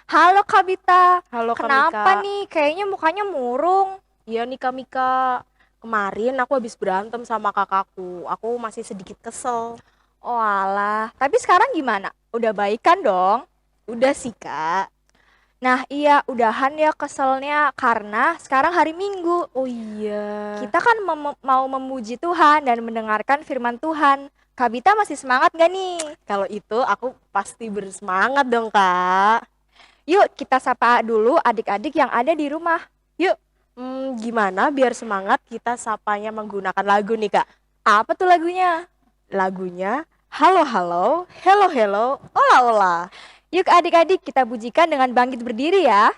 Halo Kak Bita, Halo Kak Mika. kenapa nih? Kayaknya mukanya murung. Iya nih Kak Mika. Kemarin aku habis berantem sama kakakku. Aku masih sedikit kesel. Oh alah, tapi sekarang gimana? Udah baikan dong? Udah sih Kak. Nah iya, udahan ya keselnya karena sekarang hari Minggu. Oh iya. Kita kan mau memuji Tuhan dan mendengarkan firman Tuhan. Kak Bita masih semangat gak nih? Kalau itu aku pasti bersemangat dong Kak. Yuk kita sapa dulu adik-adik yang ada di rumah. Yuk, Gimana biar semangat kita sapanya menggunakan lagu nih Kak? apa tuh lagunya? Lagunya Halo Halo, Hello Hello, Ola Ola. Yuk adik-adik kita pujikan dengan bangkit berdiri ya.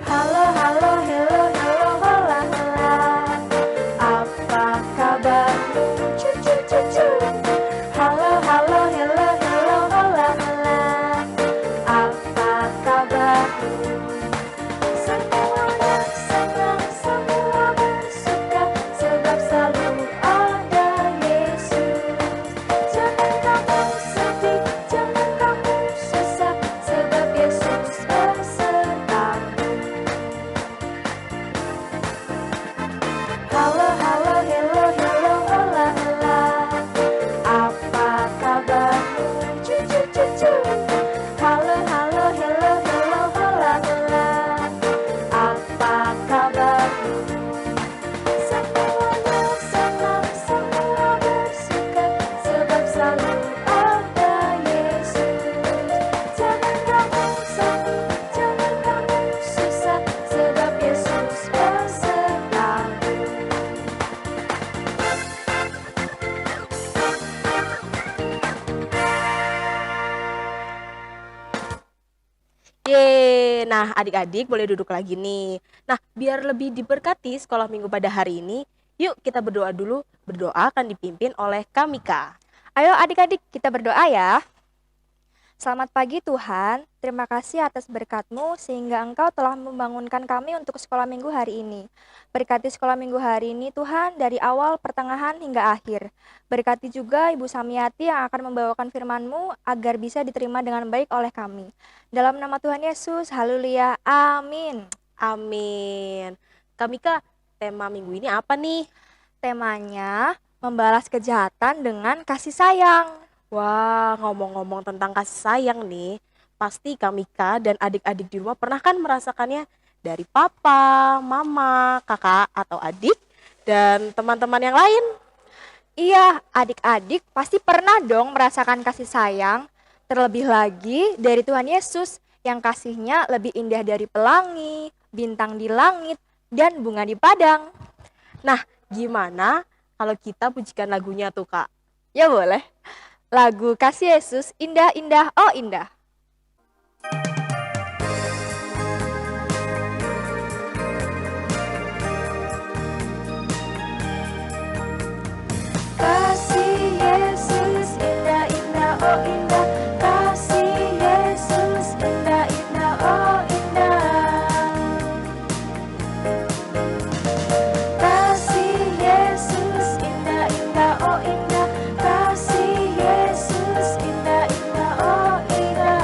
Halo, halo, hello, hello, hola, hola. Apa kabarmu? Cu, cu, cu, cu. Halo, halo, hello, hello, hola, hola. Apa kabarmu? Semuanya senang, semua bersuka, sebab selalu ada Yesus. Jangan kamu sedih, jangan kamu susah, sebab Yesus besertamu. Halo, halo, hello, hello, hola, hola. Apa kabarmu? Cu, cu, cu, cu. Halo, halo, hello, hello, hola, hola. Apa kabarmu? Semuanya senang, semua bersuka, sebab selalu ada Yesus. Jangan kamu sedih, jangan kamu susah, sebab Yesus besertamu. Yeay, nah adik-adik boleh duduk lagi nih. Nah, biar lebih diberkati sekolah minggu pada hari ini, yuk kita berdoa dulu. Berdoa akan dipimpin oleh Kamika. Ayo adik-adik kita berdoa ya. Selamat pagi Tuhan, terima kasih atas berkat-Mu sehingga Engkau telah membangunkan kami untuk sekolah minggu hari ini. Berkati sekolah minggu hari ini Tuhan dari awal, pertengahan hingga akhir. Berkati juga Ibu Samiati yang akan membawakan firman-Mu agar bisa diterima dengan baik oleh kami. Dalam nama Tuhan Yesus, haleluya, amin. Amin. Kamika, tema minggu ini apa nih? Temanya membalas kejahatan dengan kasih sayang. Wah, ngomong-ngomong tentang kasih sayang nih, pasti Kamika dan adik-adik di rumah pernah kan merasakannya dari papa, mama, kakak, atau adik, dan teman-teman yang lain. Iya, adik-adik pasti pernah dong merasakan kasih sayang, terlebih lagi dari Tuhan Yesus yang kasihnya lebih indah dari pelangi, bintang di langit, dan bunga di padang. Nah, gimana kalau kita pujikan lagunya tuh, Kak? Ya boleh. Lagu Kasih Yesus, indah-indah, oh indah. Kasih Yesus, indah-indah, oh indah. Kasih Yesus, indah-indah, oh indah. Kasih Yesus, indah-indah, oh indah. Kasih Yesus, indah-indah, oh indah.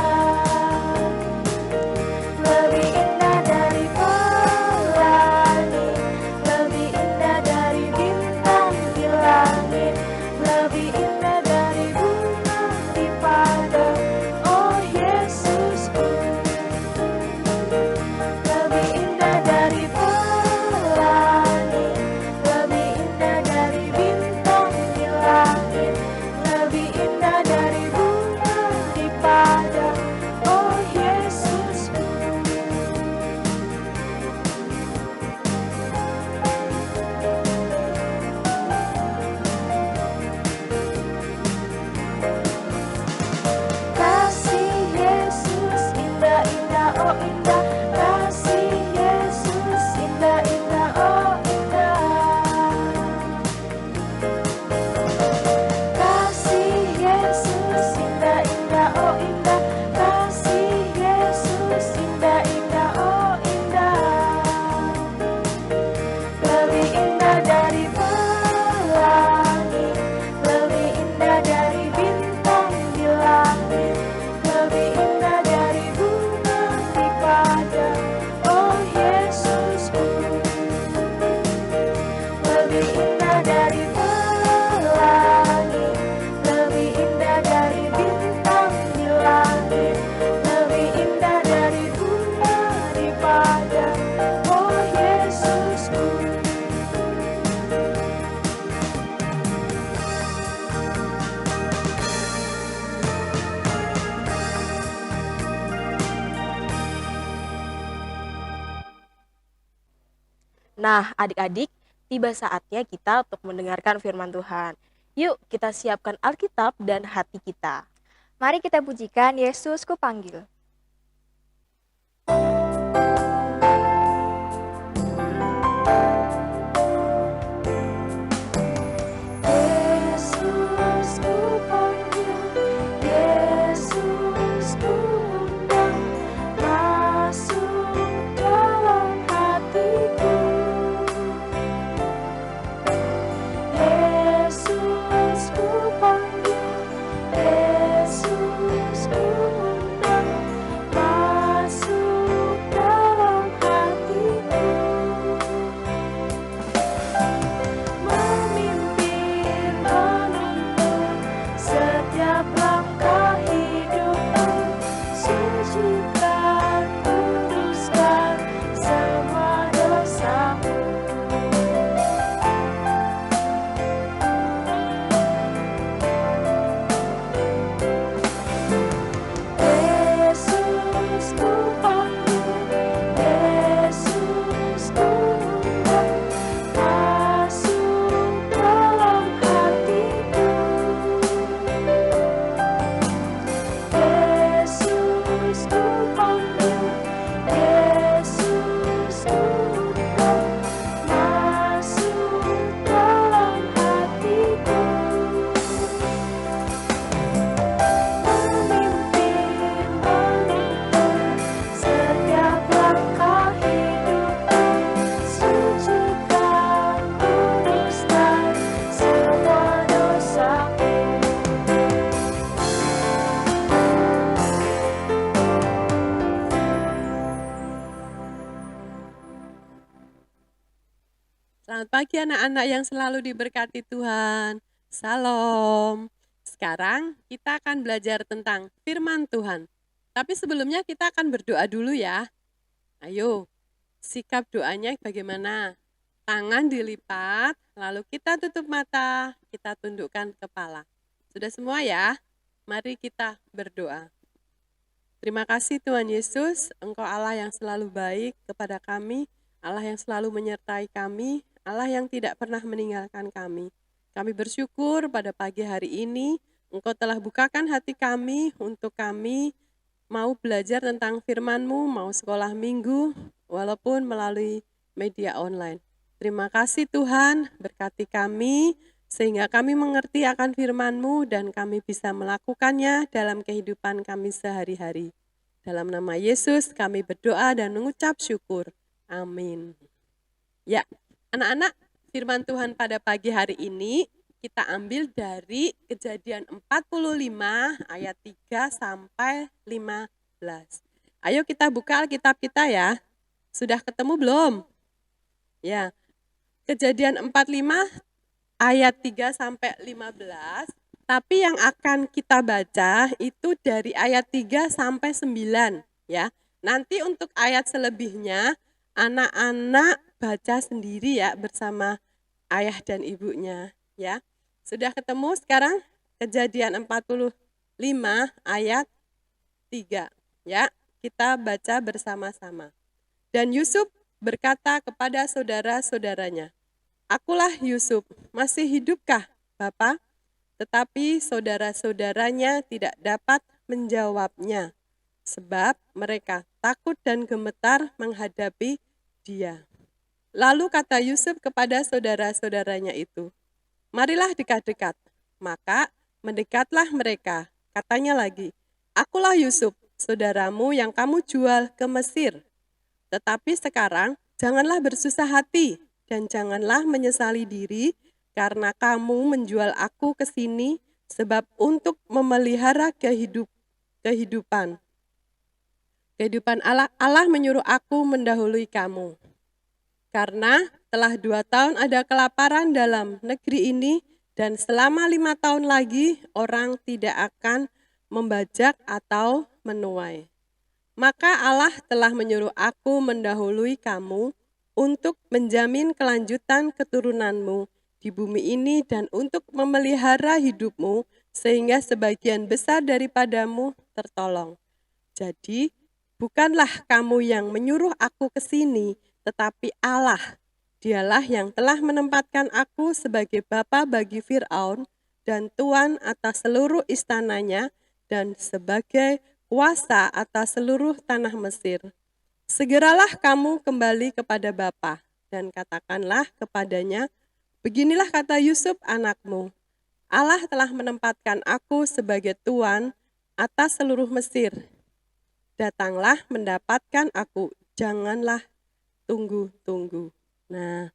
Nah, adik-adik, tiba saatnya kita untuk mendengarkan firman Tuhan. Yuk, kita siapkan Alkitab dan hati kita. Mari kita pujikan Yesus ku panggil. Yesus ku panggil, Yesus ku undang, masuk dalam hatiku. Yesus ku panggil, Yesus ku undang, masuk dalam hatiku. Memimpin, menuntun setiap langkah hidupku, sucikan, kuduskan semua dosaku. Yesus ku panggil, Yesus ku undang, masuk dalam hatiku. Yesus ku panggil, Yesus ku undang, masuk dalam hatiku. Memimpin, menuntun setiap langkah hidupku, sucikan, kuduskan semua dosaku. Selamat pagi anak-anak yang selalu diberkati Tuhan. Salam. Sekarang kita akan belajar tentang firman Tuhan. Tapi sebelumnya kita akan berdoa dulu ya. Ayo, sikap doanya bagaimana? Tangan dilipat, lalu kita tutup mata, kita tundukkan kepala. Sudah semua ya? Mari kita berdoa. Terima kasih Tuhan Yesus, Engkau Allah yang selalu baik kepada kami, Allah yang selalu menyertai kami, Allah yang tidak pernah meninggalkan kami. Kami bersyukur pada pagi hari ini, Engkau telah bukakan hati kami untuk kami mau belajar tentang firman-Mu, mau sekolah minggu, walaupun melalui media online. Terima kasih Tuhan, berkati kami, sehingga kami mengerti akan firman-Mu dan kami bisa melakukannya dalam kehidupan kami sehari-hari. Dalam nama Yesus kami berdoa dan mengucap syukur. Amin. Ya, anak-anak, firman Tuhan pada pagi hari ini kita ambil dari Kejadian 45 ayat 3 sampai 15. Ayo kita buka Alkitab kita ya. Sudah ketemu belum? Ya. Kejadian 45 ayat 3 sampai 15. Tapi yang akan kita baca itu dari ayat 3 sampai 9 ya. Nanti untuk ayat selebihnya anak-anak baca sendiri ya bersama ayah dan ibunya ya. Sudah ketemu sekarang Kejadian 45 ayat 3 ya. Kita baca bersama-sama. Dan Yusuf berkata kepada saudara-saudaranya, "Akulah Yusuf, masih hidupkah, Bapak?" Tetapi saudara-saudaranya tidak dapat menjawabnya, sebab mereka takut dan gemetar menghadapi dia. Lalu kata Yusuf kepada saudara-saudaranya itu, "Marilah dekat-dekat." Maka mendekatlah mereka. Katanya lagi, "Akulah Yusuf, saudaramu yang kamu jual ke Mesir. Tetapi sekarang janganlah bersusah hati dan janganlah menyesali diri karena kamu menjual aku ke sini sebab untuk memelihara kehidupan. Kehidupan Allah menyuruh aku mendahului kamu. Karena telah 2 tahun ada kelaparan dalam negeri ini dan selama 5 tahun lagi orang tidak akan membajak atau menuai. Maka Allah telah menyuruh aku mendahului kamu untuk menjamin kelanjutan keturunanmu di bumi ini dan untuk memelihara hidupmu sehingga sebagian besar daripadamu tertolong. Jadi, bukanlah kamu yang menyuruh aku ke sini, tetapi Allah. Dialah yang telah menempatkan aku sebagai bapa bagi Fir'aun dan tuan atas seluruh istananya dan sebagai kuasa atas seluruh tanah Mesir. Segeralah kamu kembali kepada bapa dan katakanlah kepadanya, beginilah kata Yusuf anakmu, Allah telah menempatkan aku sebagai tuan atas seluruh Mesir. Datanglah mendapatkan aku, janganlah tunggu-tunggu. Nah,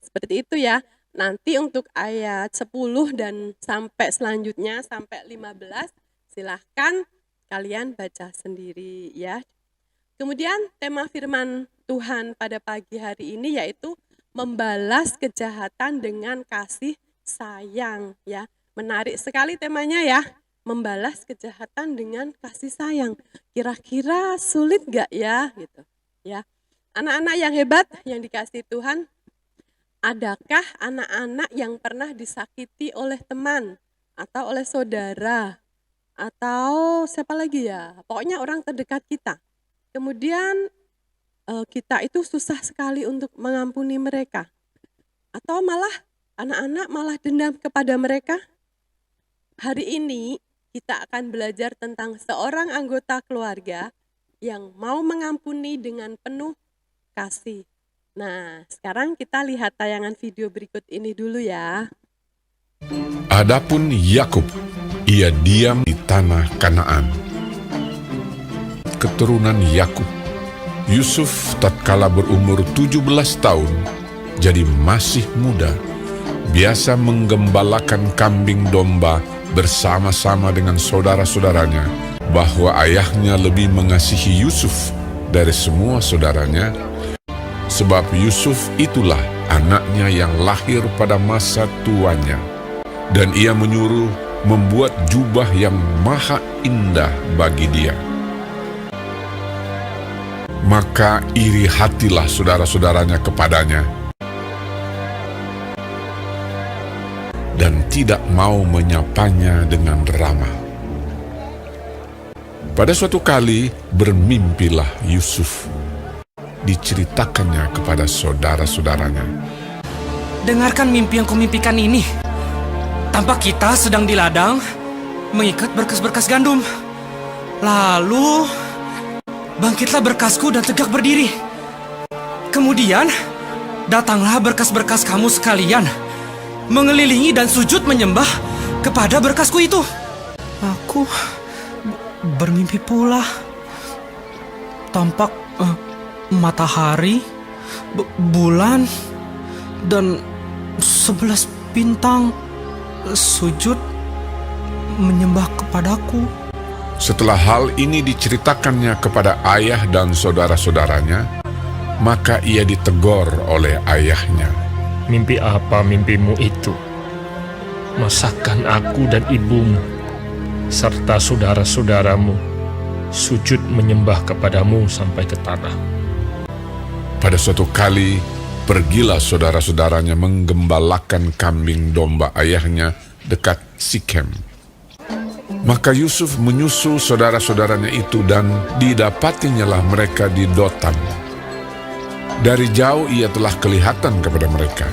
seperti itu ya. Nanti untuk ayat 10 dan sampai selanjutnya, sampai 15, silahkan kalian baca sendiri ya. Kemudian tema firman Tuhan pada pagi hari ini yaitu membalas kejahatan dengan kasih sayang ya. Menarik sekali temanya ya. Membalas kejahatan dengan kasih sayang. Kira-kira sulit gak ya gitu ya. Anak-anak yang hebat yang dikasihi Tuhan, adakah anak-anak yang pernah disakiti oleh teman atau oleh saudara atau siapa lagi ya? Pokoknya orang terdekat kita. Kemudian kita itu susah sekali untuk mengampuni mereka. Atau malah anak-anak malah dendam kepada mereka. Hari ini kita akan belajar tentang seorang anggota keluarga yang mau mengampuni dengan penuh kasih. Nah, sekarang kita lihat tayangan video berikut ini dulu ya. Adapun Yakub, ia diam di tanah Kanaan. Keturunan Yakub, Yusuf tatkala berumur 17 tahun, jadi masih muda, biasa menggembalakan kambing domba bersama-sama dengan saudara-saudaranya, bahwa ayahnya lebih mengasihi Yusuf dari semua saudaranya, sebab Yusuf itulah anaknya yang lahir pada masa tuanya. Dan ia menyuruh membuat jubah yang maha indah bagi dia. Maka iri hatilah saudara-saudaranya kepadanya, dan tidak mau menyapanya dengan ramah. Pada suatu kali bermimpilah Yusuf. Diceritakannya kepada saudara-saudaranya. Dengarkan mimpi yang kumimpikan ini. Tampak kita sedang di ladang mengikat berkas-berkas gandum. Lalu bangkitlah berkasku dan tegak berdiri. Kemudian datanglah berkas-berkas kamu sekalian, mengelilingi dan sujud menyembah kepada berkasku itu. Aku bermimpi pula. Tampak matahari, bulan, dan 11 bintang sujud menyembah kepadaku. Setelah hal ini diceritakannya kepada ayah dan saudara-saudaranya, maka ia ditegur oleh ayahnya. Mimpi apa mimpimu itu? Masakan aku dan ibumu serta saudara-saudaramu sujud menyembah kepadamu sampai ke tanah. Pada suatu kali, pergilah saudara-saudaranya menggembalakan kambing domba ayahnya dekat Sikem. Maka Yusuf menyusul saudara-saudaranya itu dan didapatinyalah mereka di Dotan. Dari jauh ia telah kelihatan kepada mereka.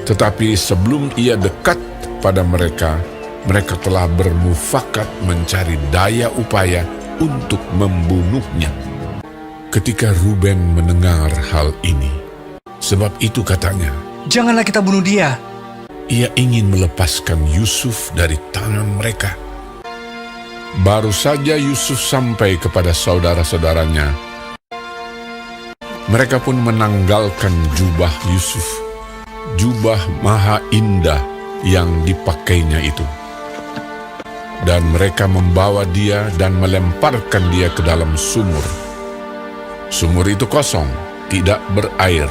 Tetapi sebelum ia dekat pada mereka, mereka telah bermufakat mencari daya upaya untuk membunuhnya. Ketika Ruben mendengar hal ini, sebab itu katanya, Janganlah kita bunuh dia. ia ingin melepaskan Yusuf dari tangan mereka. Baru saja Yusuf sampai kepada saudara-saudaranya, mereka pun menanggalkan jubah Yusuf, jubah maha indah yang dipakainya itu. Dan mereka membawa dia dan melemparkan dia ke dalam sumur. Sumur itu kosong, tidak berair.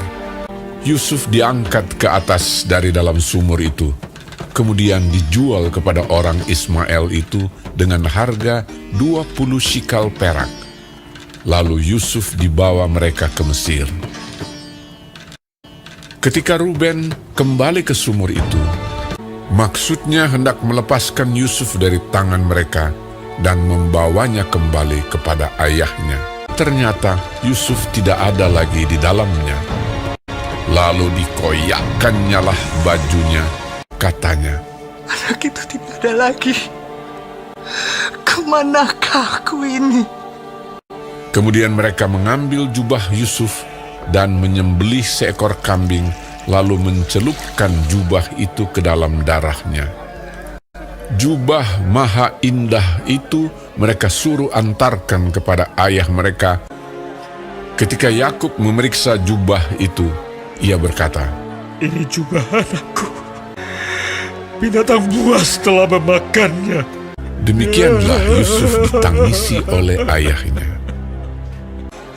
Yusuf diangkat ke atas dari dalam sumur itu, kemudian dijual kepada orang Ismail itu dengan harga 20 shikal perak. Lalu Yusuf dibawa mereka ke Mesir. Ketika Ruben kembali ke sumur itu, maksudnya hendak melepaskan Yusuf dari tangan mereka dan membawanya kembali kepada ayahnya. Ternyata Yusuf tidak ada lagi di dalamnya. Lalu dikoyakkannya lah bajunya, katanya, Anak itu tidak ada lagi. Kemanakah aku ini? Kemudian mereka mengambil jubah Yusuf dan menyembelih seekor kambing, lalu mencelupkan jubah itu ke dalam darahnya. Jubah maha indah itu mereka suruh antarkan kepada ayah mereka. Ketika Yakub memeriksa jubah itu, ia berkata, Ini jubah anakku. Binatang buas telah memakannya. Demikianlah Yusuf ditangisi oleh ayahnya.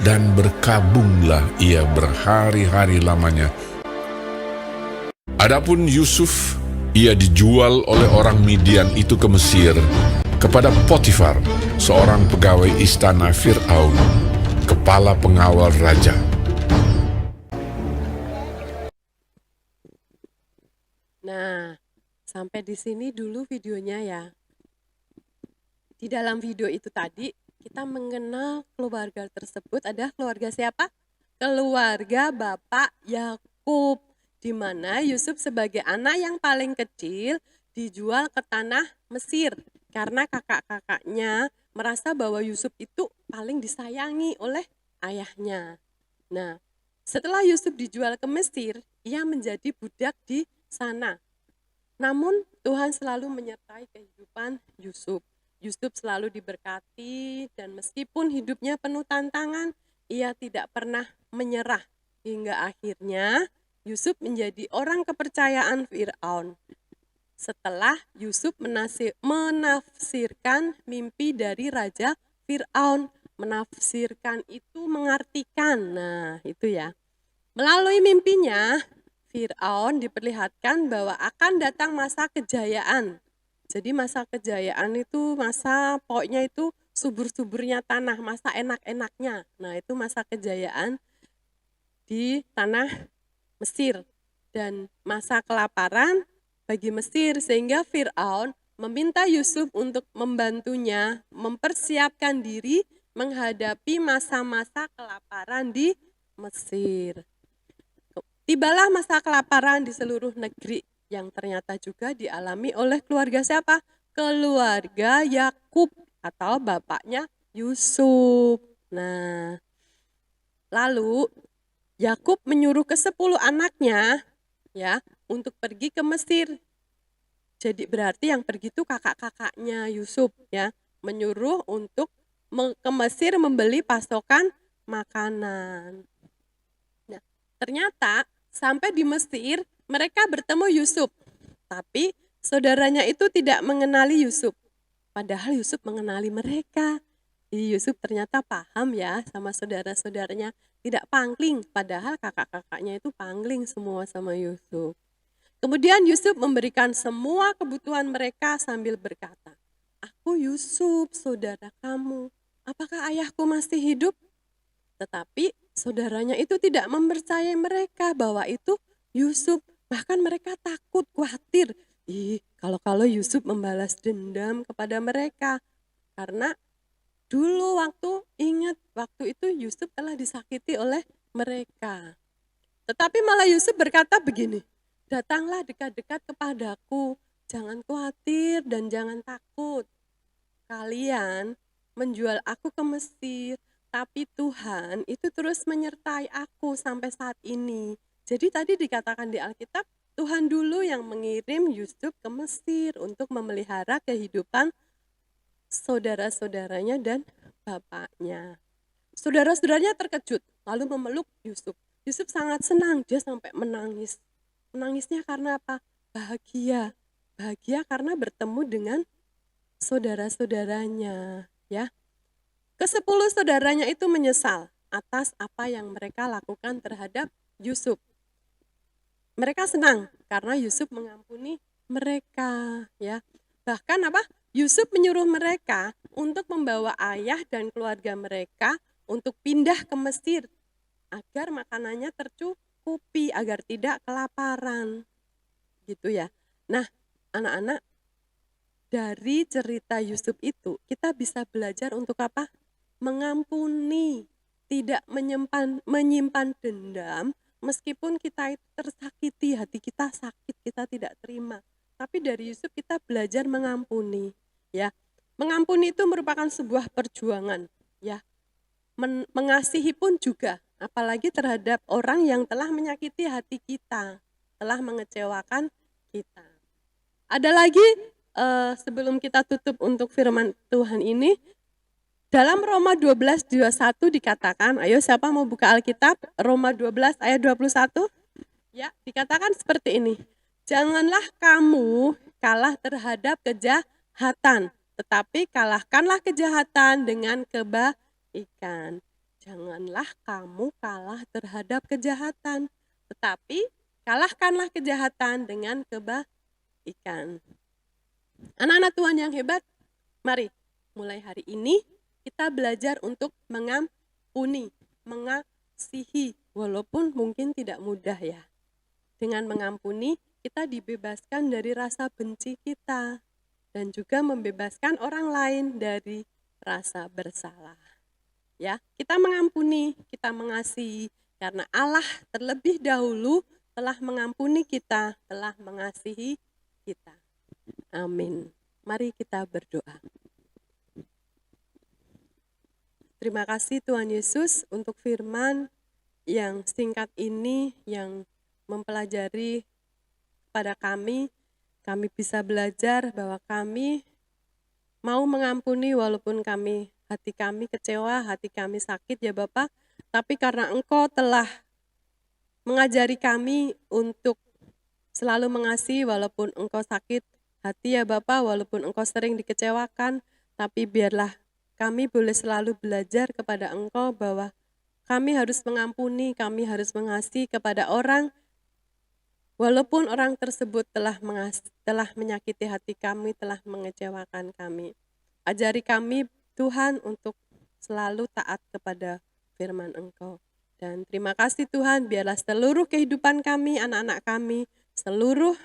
Dan berkabunglah ia berhari-hari lamanya. Adapun Yusuf, ia dijual oleh orang Midian itu ke Mesir, kepada Potifar, seorang pegawai istana Fir'aun, kepala pengawal raja. Nah, sampai di sini dulu videonya ya. Di dalam video itu tadi, kita mengenal keluarga tersebut adalah keluarga siapa? Keluarga Bapak Yakub, di mana Yusuf sebagai anak yang paling kecil dijual ke tanah Mesir karena kakak-kakaknya merasa bahwa Yusuf itu paling disayangi oleh ayahnya. Nah, setelah Yusuf dijual ke Mesir, ia menjadi budak di sana. Namun Tuhan selalu menyertai kehidupan Yusuf. Yusuf selalu diberkati dan meskipun hidupnya penuh tantangan, ia tidak pernah menyerah. Hingga akhirnya Yusuf menjadi orang kepercayaan Fir'aun. Setelah Yusuf menafsirkan mimpi dari Raja Fir'aun. Menafsirkan itu mengartikan, nah itu ya. Melalui mimpinya, Fir'aun diperlihatkan bahwa akan datang masa kejayaan. Jadi masa kejayaan itu masa pokoknya itu subur-suburnya tanah, masa enak-enaknya. Nah itu masa kejayaan di tanah Mesir. Dan masa kelaparan bagi Mesir sehingga Fir'aun meminta Yusuf untuk membantunya mempersiapkan diri menghadapi masa-masa kelaparan di Mesir. Tibalah masa kelaparan di seluruh negeri yang ternyata juga dialami oleh keluarga siapa? Keluarga Yakub atau bapaknya Yusuf. Nah, lalu Yakub menyuruh ke-10 anaknya ya untuk pergi ke Mesir. Jadi berarti yang pergi itu kakak-kakaknya Yusuf ya, menyuruh untuk ke Mesir membeli pasokan makanan. Nah, ternyata sampai di Mesir mereka bertemu Yusuf, tapi saudaranya itu tidak mengenali Yusuf. Padahal Yusuf mengenali mereka. Yusuf ternyata paham ya sama saudara-saudaranya, tidak pangling. Padahal kakak-kakaknya itu pangling semua sama Yusuf. Kemudian Yusuf memberikan semua kebutuhan mereka sambil berkata, Aku Yusuf, saudara kamu. Apakah ayahku masih hidup? Tetapi saudaranya itu tidak mempercayai mereka bahwa itu Yusuf. Bahkan mereka takut, khawatir. Kalau Yusuf membalas dendam kepada mereka. Karena dulu waktu itu Yusuf telah disakiti oleh mereka. Tetapi malah Yusuf berkata begini, Datanglah dekat-dekat kepadaku, jangan khawatir dan jangan takut. Kalian menjual aku ke Mesir, tapi Tuhan itu terus menyertai aku sampai saat ini. Jadi tadi dikatakan di Alkitab, Tuhan dulu yang mengirim Yusuf ke Mesir untuk memelihara kehidupan saudara-saudaranya dan bapaknya. Saudara-saudaranya terkejut, lalu memeluk Yusuf. Yusuf sangat senang, dia sampai menangis. Menangisnya karena apa? Bahagia. Bahagia karena bertemu dengan saudara-saudaranya. Ya. Ke-10 saudaranya itu menyesal atas apa yang mereka lakukan terhadap Yusuf. Mereka senang karena Yusuf mengampuni mereka, ya. Bahkan apa? Yusuf menyuruh mereka untuk membawa ayah dan keluarga mereka untuk pindah ke Mesir agar makanannya tercukupi, agar tidak kelaparan. Gitu ya. Nah, anak-anak, dari cerita Yusuf itu kita bisa belajar untuk apa? Mengampuni, tidak menyimpan dendam meskipun kita itu tersakiti, hati kita sakit, kita tidak terima. Tapi dari Yusuf kita belajar mengampuni, ya. Mengampuni itu merupakan sebuah perjuangan, ya. Mengasihi pun juga, apalagi terhadap orang yang telah menyakiti hati kita, telah mengecewakan kita. Ada lagi sebelum kita tutup untuk firman Tuhan ini, dalam Roma 12:21 dikatakan, ayo siapa mau buka Alkitab, Roma 12 ayat 21, ya, dikatakan seperti ini. Janganlah kamu kalah terhadap kejahatan, tetapi kalahkanlah kejahatan dengan kebaikan. Janganlah kamu kalah terhadap kejahatan, tetapi kalahkanlah kejahatan dengan kebaikan. Anak-anak Tuhan yang hebat, mari mulai hari ini kita belajar untuk mengampuni, mengasihi, walaupun mungkin tidak mudah ya. Dengan mengampuni, kita dibebaskan dari rasa benci kita, dan juga membebaskan orang lain dari rasa bersalah. Ya, kita mengampuni, kita mengasihi, karena Allah terlebih dahulu telah mengampuni kita, telah mengasihi kita. Amin. Mari kita berdoa. Terima kasih Tuhan Yesus untuk firman yang singkat ini, yang mempelajari pada kami bisa belajar bahwa kami mau mengampuni walaupun hati kami kecewa, hati kami sakit ya Bapak, tapi karena Engkau telah mengajari kami untuk selalu mengasihi walaupun Engkau sakit hati ya Bapak, walaupun Engkau sering dikecewakan, tapi biarlah kami boleh selalu belajar kepada Engkau bahwa kami harus mengampuni, kami harus mengasihi kepada orang, walaupun orang tersebut telah menyakiti hati kami, telah mengecewakan kami. Ajari kami Tuhan untuk selalu taat kepada firman Engkau. Dan terima kasih Tuhan, biarlah seluruh kehidupan kami, anak-anak kami, seluruh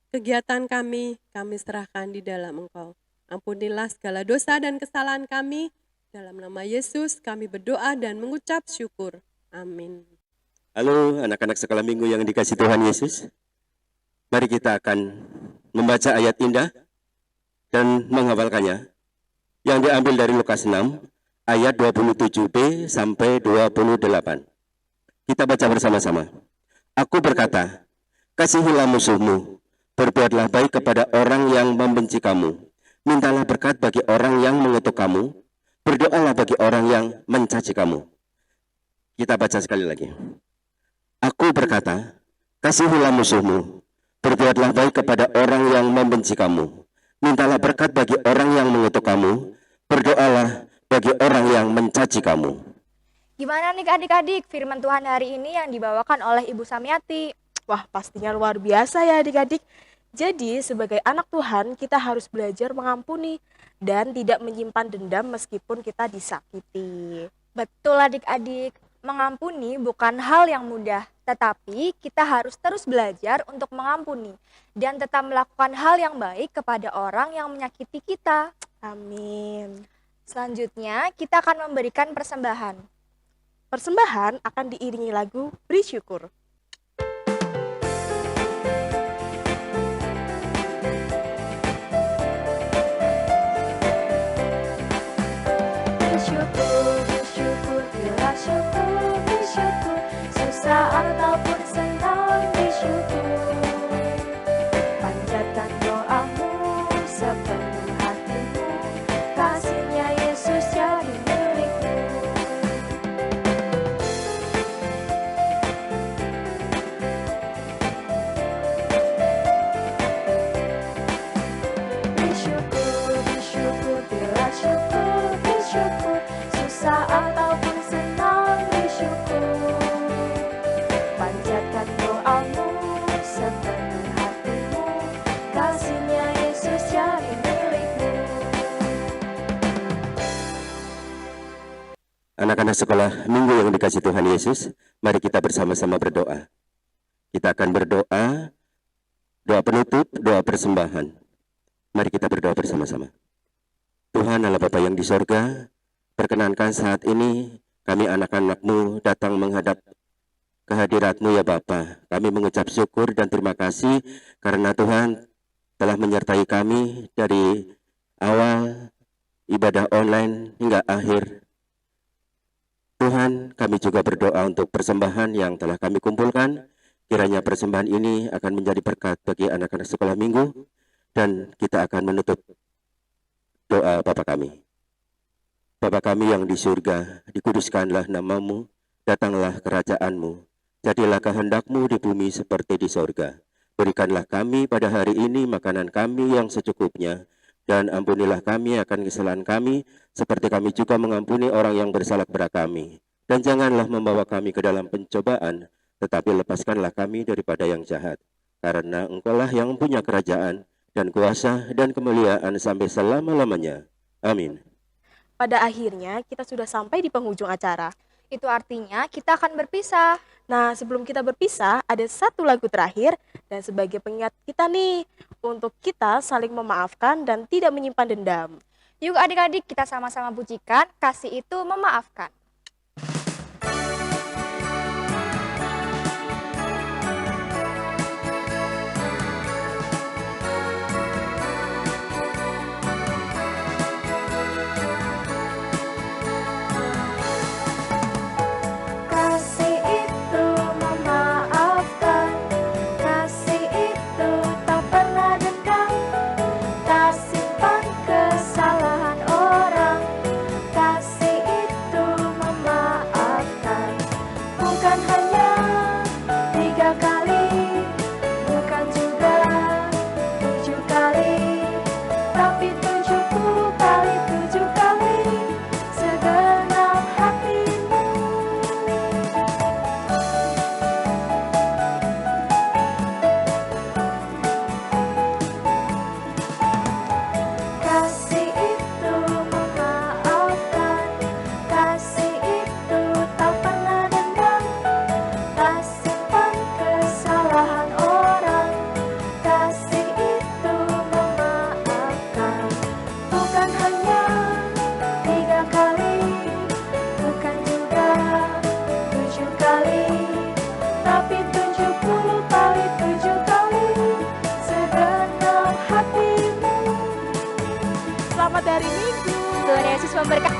kegiatan kami serahkan di dalam Engkau. Ampunilah segala dosa dan kesalahan kami. Dalam nama Yesus kami berdoa dan mengucap syukur. Amin. Halo anak-anak sekolah minggu yang dikasih Tuhan Yesus. Mari kita akan membaca ayat indah dan menghafalkannya. Yang diambil dari Lukas 6 ayat 27b sampai 28. Kita baca bersama-sama. Aku berkata, kasihilah musuhmu, berbuatlah baik kepada orang yang membenci kamu. Mintalah berkat bagi orang yang mengutuk kamu, berdoalah bagi orang yang mencaci kamu. Kita baca sekali lagi. Aku berkata, kasihilah musuhmu, berbuatlah baik kepada orang yang membenci kamu. Mintalah berkat bagi orang yang mengutuk kamu, berdoalah bagi orang yang mencaci kamu. Gimana nih adik-adik firman Tuhan hari ini yang dibawakan oleh Ibu Samyati? Wah, pastinya luar biasa ya adik-adik. Jadi sebagai anak Tuhan kita harus belajar mengampuni dan tidak menyimpan dendam meskipun kita disakiti. Betul adik-adik, mengampuni bukan hal yang mudah, tetapi kita harus terus belajar untuk mengampuni dan tetap melakukan hal yang baik kepada orang yang menyakiti kita. Amin. Selanjutnya kita akan memberikan persembahan. Persembahan akan diiringi lagu Beri Syukur. Bersyukur, bila syukur, bersyukur, susah ataupun senang bersyukur. Panjatkan doamu sepenuh hatimu, kasihnya Yesus jadi milikmu. Bersyukur, bila syukur, bersyukur, susah ataupun senang bersyukur. Panjatkan doamu sepenuh hatimu, kasihnya Yesus jadi milikmu. Anak-anak sekolah minggu yang dikasih Tuhan Yesus, mari kita bersama-sama berdoa. Kita akan berdoa, doa penutup, doa persembahan. Mari kita berdoa bersama-sama. Tuhan Allah Bapa yang di sorga, perkenankan saat ini kami anak-anak-Mu datang menghadap kehadirat-Mu ya Bapa. Kami mengucap syukur dan terima kasih karena Tuhan telah menyertai kami dari awal ibadah online hingga akhir. Tuhan, kami juga berdoa untuk persembahan yang telah kami kumpulkan. Kiranya persembahan ini akan menjadi berkat bagi anak-anak sekolah minggu, dan kita akan menutup doa Bapa kami. Bapa kami yang di surga, dikuduskanlah nama-Mu, datanglah kerajaan-Mu, jadilah kehendak-Mu di bumi seperti di surga. Berikanlah kami pada hari ini makanan kami yang secukupnya, dan ampunilah kami akan kesalahan kami, seperti kami juga mengampuni orang yang bersalah kepada kami. Dan janganlah membawa kami ke dalam pencobaan, tetapi lepaskanlah kami daripada yang jahat. Karena Engkaulah yang punya kerajaan, dan kuasa, dan kemuliaan sampai selama-lamanya. Amin. Pada akhirnya kita sudah sampai di penghujung acara. Itu artinya kita akan berpisah. Nah, sebelum kita berpisah, ada satu lagu terakhir dan sebagai pengingat kita nih, untuk kita saling memaafkan dan tidak menyimpan dendam. Yuk adik-adik, kita sama-sama pujikan, kasih itu memaafkan. Kasih itu memaafkan, kasih itu tak pernah dendam, tak simpan kesalahan orang. Kasih itu memaafkan, bukan hanya 3 kali, bukan juga 7 kali, tapi 70 kali 7 kali, segenap hatimu. Kasih itu memaafkan, kasih itu tak pernah dendam, tak simpan kesalahan orang. Kasih itu memaafkan, bukan hanya 3 kali, bukan juga 7 kali, tapi 70 kali 7 kali, segenap hatimu. Selamat hari Minggu. Tuhan Yesus memberkati.